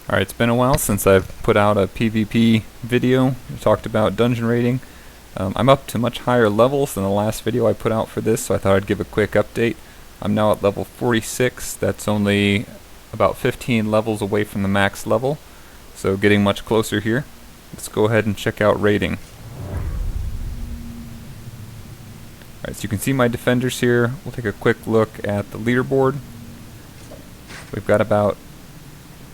Alright, it's been a while since I've put out a PvP video. I talked about dungeon raiding. I'm up to much higher levels than the last video I put out for this, so I thought I'd give a quick update. I'm now at level 46. That's only about 15 levels away from the max level, so getting much closer here. Let's go ahead and check out raiding. Alright, so you can see my defenders here. We'll take a quick look at the leaderboard. We've got about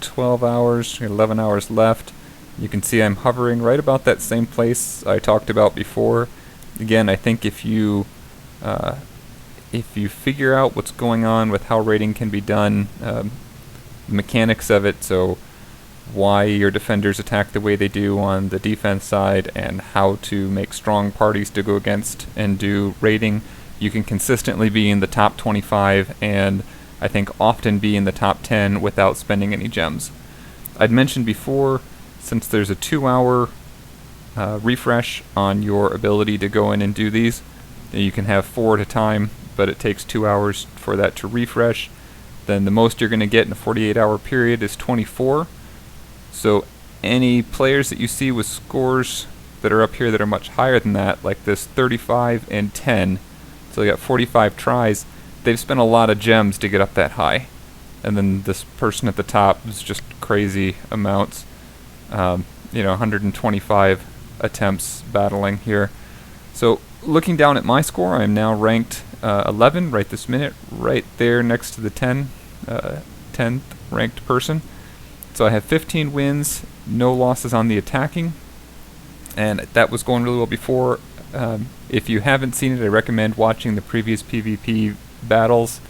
12 hours, 11 hours left. You can see I'm hovering right about that same place I talked about before. Again, I think if you figure out what's going on with how raiding can be done, the mechanics of it, so why your defenders attack the way they do on the defense side and how to make strong parties to go against and do raiding, you can consistently be in the top 25 and I think often be in the top 10 without spending any gems. I'd mentioned before, since there's a 2-hour refresh on your ability to go in and do these, you can have 4 at a time, but it takes 2 hours for that to refresh. Then the most you're going to get in a 48-hour period is 24. So any players that you see with scores that are up here that are much higher than that, like this 35 and 10, so they got 45 tries, they've spent a lot of gems to get up that high. And then this person at the top is just crazy amounts. 125 attempts battling here. So looking down at my score, I am now ranked 11 right this minute, right there next to the 10th ranked person. So I have 15 wins, no losses on the attacking, and that was going really well before. If you haven't seen it, I recommend watching the previous PvP battles,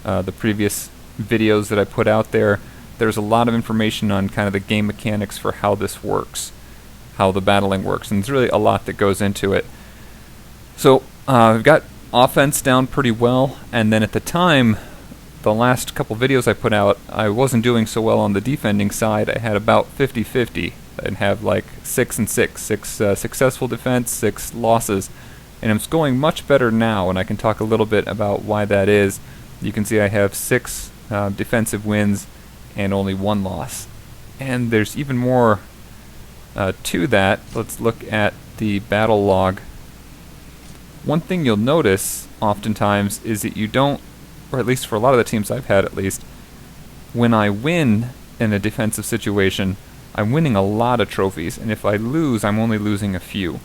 the previous videos that I put out there. There's a lot of information on kind of the game mechanics for how this works, how the battling works, and there's really a lot that goes into it. So I've got offense down pretty well, and then at the time, the last couple videos I put out, I wasn't doing so well on the defending side. I had about 50-50. I'd have like 6 and 6, 6 successful defense, 6 losses. And it's going much better now, and I can talk a little bit about why that is. You can see I have 6 defensive wins and only 1 loss. And there's even more to that. Let's look at the battle log. One thing you'll notice oftentimes is that you don't, or at least for a lot of the teams I've had at least, when I win in a defensive situation, I'm winning a lot of trophies, and if I lose, I'm only losing a few.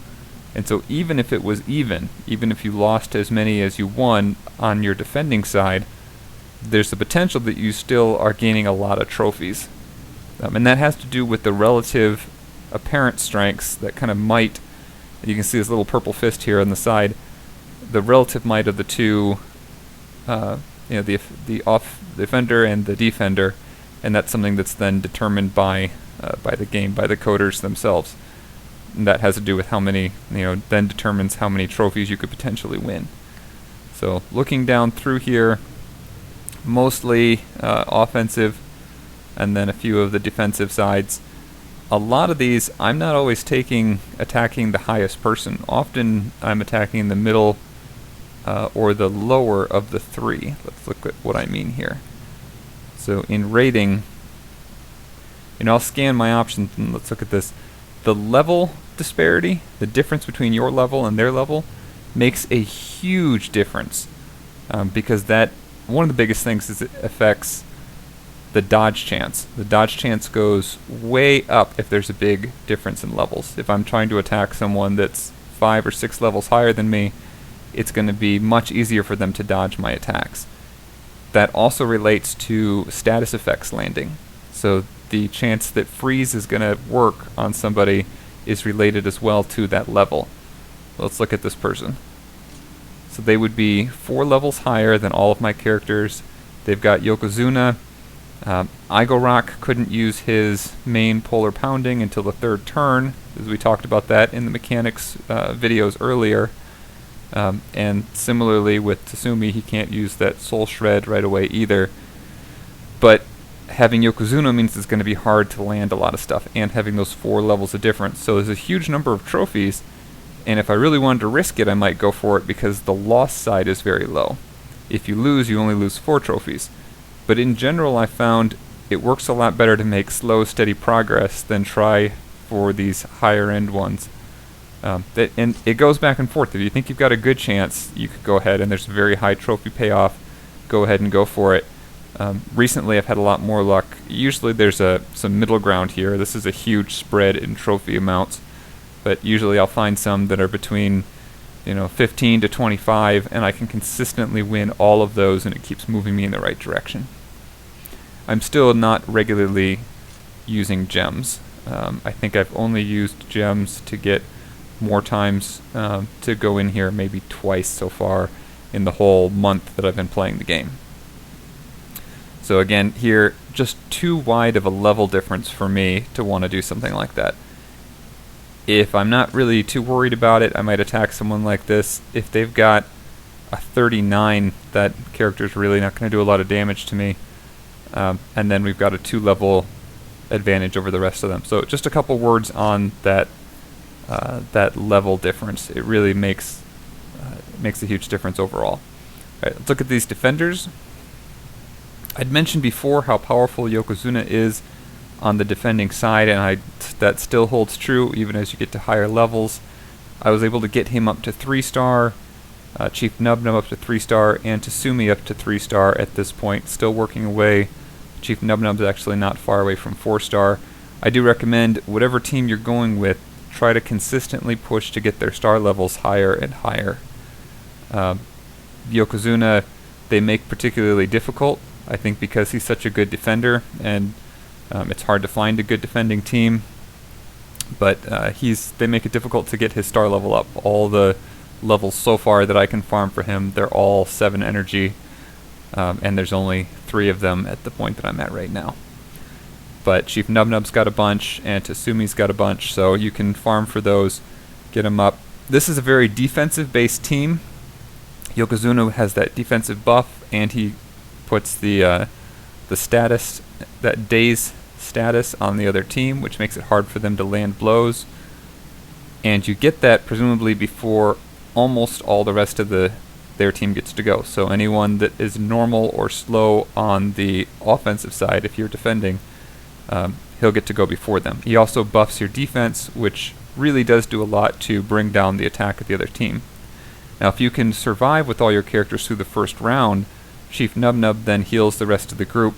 And so even if it was even if you lost as many as you won on your defending side, there's the potential that you still are gaining a lot of trophies. And that has to do with the relative apparent strengths, that kind of might. You can see this little purple fist here on the side, the relative might of the two, the offender and the defender, and that's something that's then determined by the game, by the coders themselves. And that has to do with how many, then determines how many trophies you could potentially win. So looking down through here, mostly offensive, and then a few of the defensive sides. A lot of these, I'm not always attacking the highest person. Often I'm attacking the middle or the lower of the 3. Let's look at what I mean here. So in raiding, I'll scan my options and let's look at this. The level disparity, the difference between your level and their level, makes a huge difference because that one of the biggest things is it affects the dodge chance. The dodge chance goes way up if there's a big difference in levels. If I'm trying to attack someone that's 5 or 6 levels higher than me, it's going to be much easier for them to dodge my attacks. That also relates to status effects landing. So the chance that freeze is going to work on somebody is related as well to that level. Let's look at this person. So they would be 4 levels higher than all of my characters. They've got Yokozuna. Igorok couldn't use his main polar pounding until the 3rd turn, as we talked about that in the mechanics videos earlier. And similarly with Tasumi, he can't use that soul shred right away either. But having Yokozuna means it's going to be hard to land a lot of stuff, and having those 4 levels of difference. So there's a huge number of trophies, and if I really wanted to risk it, I might go for it because the loss side is very low. If you lose, you only lose 4 trophies. But in general, I found it works a lot better to make slow, steady progress than try for these higher end ones. And it goes back and forth. If you think you've got a good chance, you could go ahead, and there's a very high trophy payoff. Go ahead and go for it. Recently, I've had a lot more luck. Usually, there's some middle ground here. This is a huge spread in trophy amounts, but usually I'll find some that are between 15 to 25, and I can consistently win all of those, and it keeps moving me in the right direction. I'm still not regularly using gems. I think I've only used gems to get more times to go in here, maybe twice so far in the whole month that I've been playing the game. So again, here, just too wide of a level difference for me to want to do something like that. If I'm not really too worried about it, I might attack someone like this. If they've got a 39, that character's really not going to do a lot of damage to me. And then we've got a 2-level advantage over the rest of them. So just a couple words on that level difference. It really makes a huge difference overall. All right, let's look at these defenders. I'd mentioned before how powerful Yokozuna is on the defending side, and that still holds true even as you get to higher levels. I was able to get him up to 3-star, Chief Nubnub up to 3-star, and Tasumi up to 3-star at this point, still working away. Chief Nubnub's actually not far away from 4-star. I do recommend whatever team you're going with, try to consistently push to get their star levels higher and higher. Yokozuna, they make particularly difficult, I think because he's such a good defender, and it's hard to find a good defending team, but they make it difficult to get his star level up. All the levels so far that I can farm for him, they're all 7 energy, and there's only 3 of them at the point that I'm at right now. But Chief Nubnub's got a bunch, and Tasumi's got a bunch, so you can farm for those, get them up. This is a very defensive-based team. Yokozuna has that defensive buff, and he puts the status, that daze status, on the other team, which makes it hard for them to land blows. And you get that presumably before almost all the rest of their team gets to go. So anyone that is normal or slow on the offensive side, if you're defending, he'll get to go before them. He also buffs your defense, which really does do a lot to bring down the attack of the other team. Now, if you can survive with all your characters through the first round, Chief Nubnub then heals the rest of the group,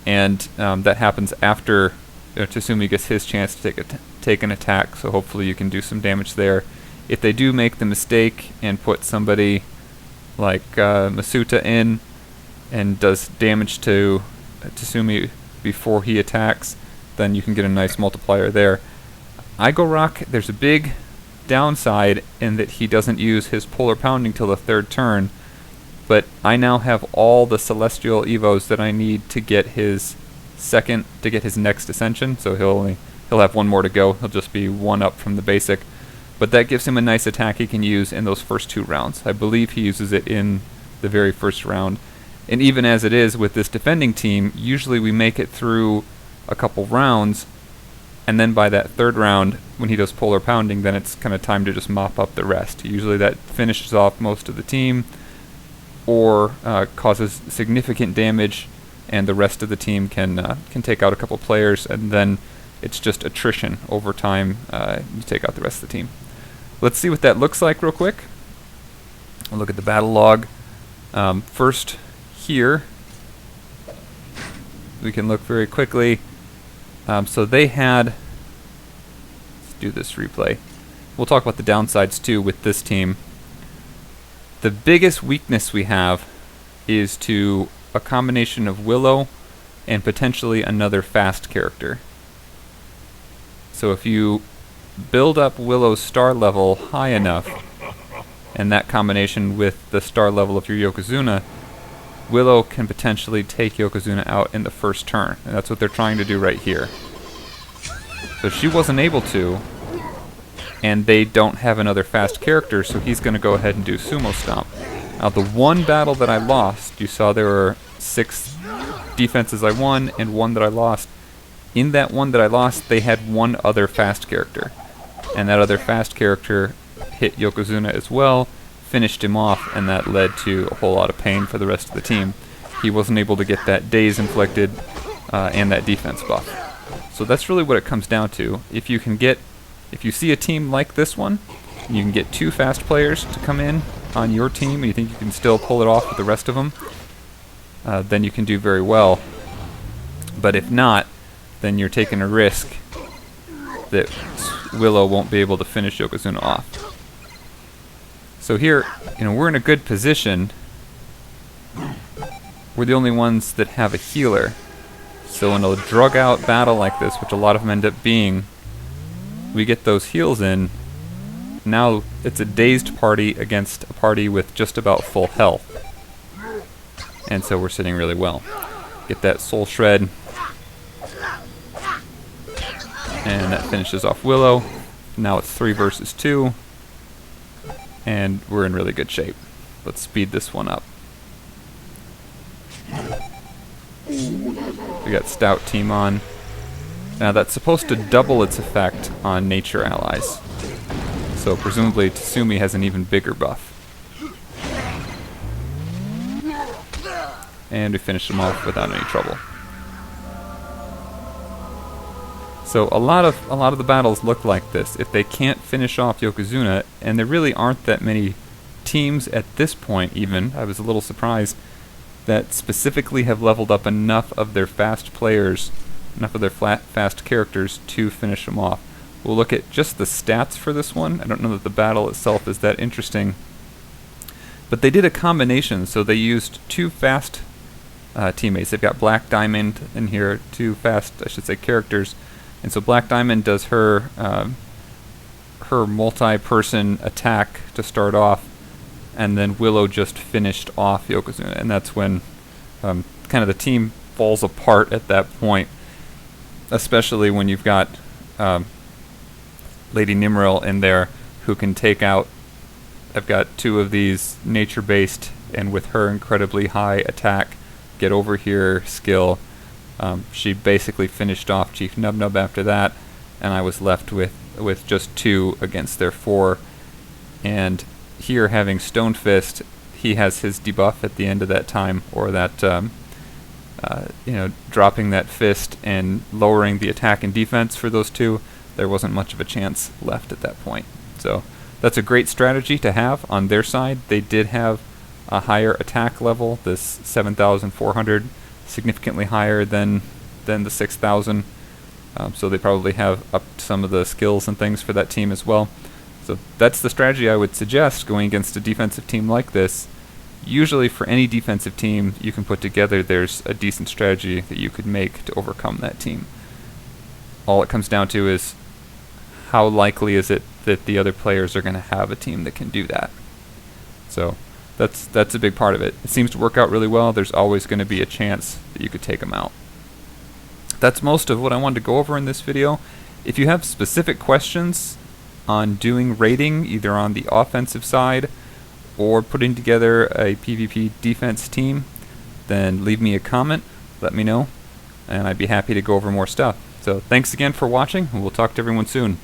and that happens after Tasumi gets his chance to take an attack, so hopefully you can do some damage there. If they do make the mistake and put somebody like Masuta in and does damage to Tasumi before he attacks, then you can get a nice multiplier there. Igorok, there's a big downside in that he doesn't use his Polar Pounding till the 3rd turn, but I now have all the Celestial Evos that I need to get his next Ascension, so he'll have 1 more to go. He'll just be 1 up from the basic, but that gives him a nice attack he can use in those first 2 rounds. I believe he uses it in the very first round. And even as it is with this defending team, usually we make it through a couple rounds, and then by that 3rd round, when he does Polar Pounding, then it's kind of time to just mop up the rest. Usually that finishes off most of the team, or causes significant damage, and the rest of the team can take out a couple players, and then it's just attrition over time. You take out the rest of the team. Let's see what that looks like real quick. We'll look at the battle log. First, here, we can look very quickly. So they had, let's do this replay. We'll talk about the downsides too with this team. The biggest weakness we have is to a combination of Willow and potentially another fast character. So if you build up Willow's star level high enough, and that combination with the star level of your Yokozuna, Willow can potentially take Yokozuna out in the first turn, and that's what they're trying to do right here. So she wasn't able to, and they don't have another fast character, so he's going to go ahead and do Sumo Stomp. Now the one battle that I lost, you saw there were 6 defenses I won and 1 that I lost. In that one that I lost, they had 1 other fast character, and that other fast character hit Yokozuna as well, finished him off, and that led to a whole lot of pain for the rest of the team. He wasn't able to get that daze inflicted, and that defense buff. So that's really what it comes down to. If you see a team like this one, you can get 2 fast players to come in on your team, and you think you can still pull it off with the rest of them, then you can do very well. But if not, then you're taking a risk that Willow won't be able to finish Yokozuna off. So here, we're in a good position. We're the only ones that have a healer. So in a drug-out battle like this, which a lot of them end up being, we get those heals in. Now it's a dazed party against a party with just about full health. And so we're sitting really well. Get that soul shred. And that finishes off Willow. Now it's 3 versus 2. And we're in really good shape. Let's speed this one up. We got Stout Team on. Now that's supposed to double its effect on nature allies. So presumably Tsumi has an even bigger buff. And we finished them off without any trouble. So a lot of the battles look like this. If they can't finish off Yokozuna, and there really aren't that many teams at this point even, I was a little surprised, that specifically have leveled up enough of their fast players, enough of their fast characters to finish them off. We'll look at just the stats for this one. I don't know that the battle itself is that interesting. But they did a combination, so they used 2 fast teammates. They've got Black Diamond in here, 2 fast, I should say, characters. And so Black Diamond does her multi-person attack to start off, and then Willow just finished off Yokozuna, and that's when kind of the team falls apart at that point, especially when you've got Lady Nimril in there who can take out. I've got 2 of these nature-based, and with her incredibly high attack, get over here skill, she basically finished off Chief Nubnub after that, and I was left with just 2 against their 4. And here, having Stone Fist, he has his debuff at the end of that time, or that dropping that fist and lowering the attack and defense for those 2. There wasn't much of a chance left at that point. So that's a great strategy to have on their side. They did have a higher attack level, this 7,400, significantly higher than the 6,000. So they probably have up some of the skills and things for that team as well. So that's the strategy I would suggest going against a defensive team like this. Usually for any defensive team you can put together, there's a decent strategy that you could make to overcome that team. All it comes down to is how likely is it that the other players are going to have a team that can do that. So that's a big part of it. It seems to work out really well. There's always going to be a chance that you could take them out. That's most of what I wanted to go over in this video. If you have specific questions on doing raiding, either on the offensive side or putting together a PvP defense team, then leave me a comment, let me know, and I'd be happy to go over more stuff. So thanks again for watching, and we'll talk to everyone soon.